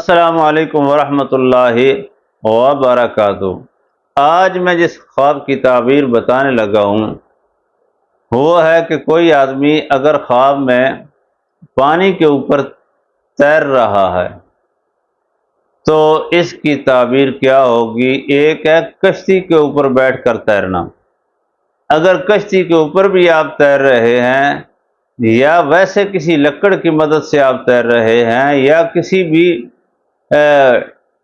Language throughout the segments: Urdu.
السلام علیکم ورحمۃ اللہ وبرکاتہ۔ آج میں جس خواب کی تعبیر بتانے لگا ہوں وہ ہے کہ کوئی آدمی اگر خواب میں پانی کے اوپر تیر رہا ہے تو اس کی تعبیر کیا ہوگی۔ ایک ہے کشتی کے اوپر بیٹھ کر تیرنا۔ اگر کشتی کے اوپر بھی آپ تیر رہے ہیں یا ویسے کسی لکڑ کی مدد سے آپ تیر رہے ہیں یا کسی بھی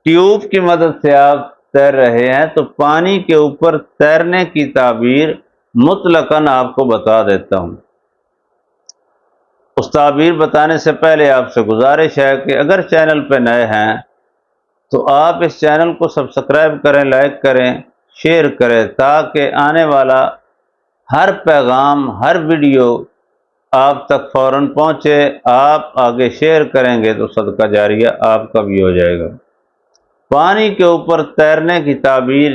ٹیوب کی مدد سے آپ تیر رہے ہیں تو پانی کے اوپر تیرنے کی تعبیر مطلقاً آپ کو بتا دیتا ہوں۔ اس تعبیر بتانے سے پہلے آپ سے گزارش ہے کہ اگر چینل پہ نئے ہیں تو آپ اس چینل کو سبسکرائب کریں، لائک کریں، شیئر کریں تاکہ آنے والا ہر پیغام، ہر ویڈیو آپ تک فوراً پہنچے۔ آپ آگے شیئر کریں گے تو صدقہ جاریہ آپ کا بھی ہو جائے گا۔ پانی کے اوپر تیرنے کی تعبیر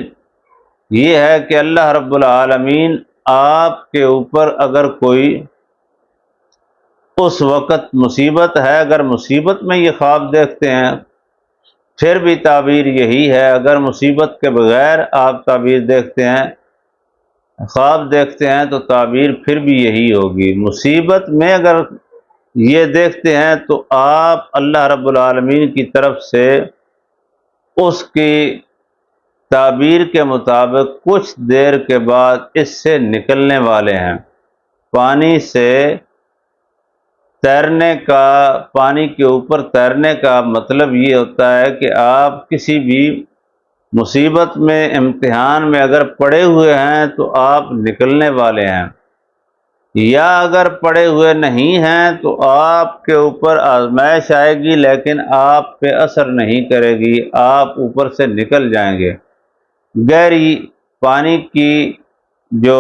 یہ ہے کہ اللہ رب العالمین آپ کے اوپر اگر کوئی اس وقت مصیبت ہے، اگر مصیبت میں یہ خواب دیکھتے ہیں پھر بھی تعبیر یہی ہے۔ اگر مصیبت کے بغیر آپ تعبیر دیکھتے ہیں، خواب دیکھتے ہیں تو تعبیر پھر بھی یہی ہوگی۔ مصیبت میں اگر یہ دیکھتے ہیں تو آپ اللہ رب العالمین کی طرف سے اس کی تعبیر کے مطابق کچھ دیر کے بعد اس سے نکلنے والے ہیں۔ پانی سے تیرنے کا، پانی کے اوپر تیرنے کا مطلب یہ ہوتا ہے کہ آپ کسی بھی مصیبت میں، امتحان میں اگر پڑے ہوئے ہیں تو آپ نکلنے والے ہیں، یا اگر پڑے ہوئے نہیں ہیں تو آپ کے اوپر آزمائش آئے گی لیکن آپ پہ اثر نہیں کرے گی، آپ اوپر سے نکل جائیں گے۔ گہری پانی کی جو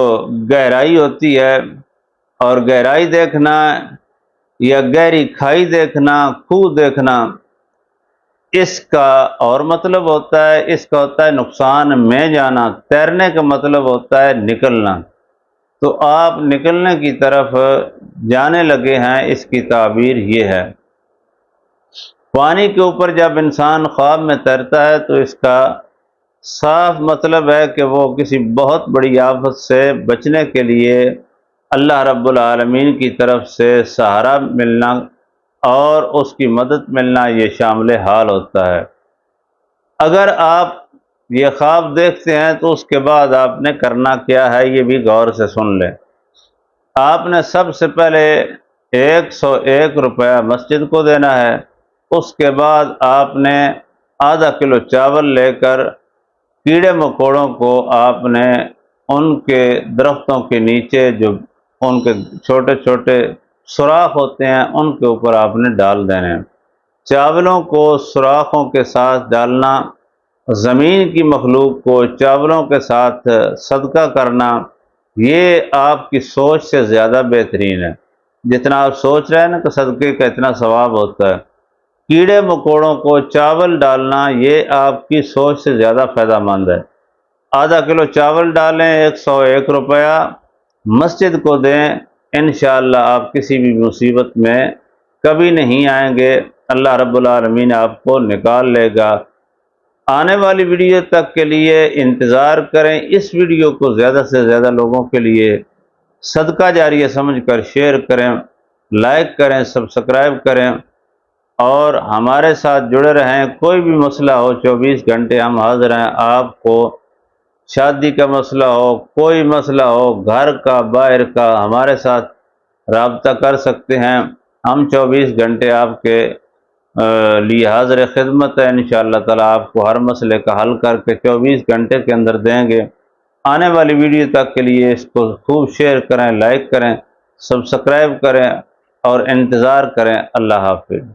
گہرائی ہوتی ہے اور گہرائی دیکھنا یا گہری کھائی دیکھنا، خوہ دیکھنا، اس کا اور مطلب ہوتا ہے، اس کا ہوتا ہے نقصان میں جانا۔ تیرنے کا مطلب ہوتا ہے نکلنا۔ تو آپ نکلنے کی طرف جانے لگے ہیں، اس کی تعبیر یہ ہے۔ پانی کے اوپر جب انسان خواب میں تیرتا ہے تو اس کا صاف مطلب ہے کہ وہ کسی بہت بڑی آفت سے بچنے کے لیے اللہ رب العالمین کی طرف سے سہارا ملنا اور اس کی مدد ملنا یہ شامل حال ہوتا ہے۔ اگر آپ یہ خواب دیکھتے ہیں تو اس کے بعد آپ نے کرنا کیا ہے یہ بھی غور سے سن لیں۔ آپ نے سب سے پہلے 101 روپیہ مسجد کو دینا ہے۔ اس کے بعد آپ نے آدھا کلو چاول لے کر کیڑے مکوڑوں کو آپ نے ان کے درختوں کے نیچے جو ان کے چھوٹے چھوٹے سوراخ ہوتے ہیں ان کے اوپر آپ نے ڈال دینے ہیں۔ چاولوں کو سوراخوں کے ساتھ ڈالنا، زمین کی مخلوق کو چاولوں کے ساتھ صدقہ کرنا، یہ آپ کی سوچ سے زیادہ بہترین ہے۔ جتنا آپ سوچ رہے ہیں نا کہ صدقے کا اتنا ثواب ہوتا ہے، کیڑے مکوڑوں کو چاول ڈالنا یہ آپ کی سوچ سے زیادہ فائدہ مند ہے۔ آدھا کلو چاول ڈالیں، 101 روپیہ مسجد کو دیں، انشاءاللہ آپ کسی بھی مصیبت میں کبھی نہیں آئیں گے، اللہ رب العالمین آپ کو نکال لے گا۔ آنے والی ویڈیو تک کے لیے انتظار کریں۔ اس ویڈیو کو زیادہ سے زیادہ لوگوں کے لیے صدقہ جاریہ سمجھ کر شیئر کریں، لائک کریں، سبسکرائب کریں اور ہمارے ساتھ جڑے رہیں۔ کوئی بھی مسئلہ ہو 24 گھنٹے ہم حاضر ہیں۔ آپ کو شادی کا مسئلہ ہو، کوئی مسئلہ ہو، گھر کا، باہر کا، ہمارے ساتھ رابطہ کر سکتے ہیں۔ ہم 24 گھنٹے آپ کے لیے حاضر خدمت ہے۔ انشاءاللہ تعالی آپ کو ہر مسئلے کا حل کر کے 24 گھنٹے کے اندر دیں گے۔ آنے والی ویڈیو تک کے لیے اس کو خوب شیئر کریں، لائک کریں، سبسکرائب کریں اور انتظار کریں۔ اللہ حافظ۔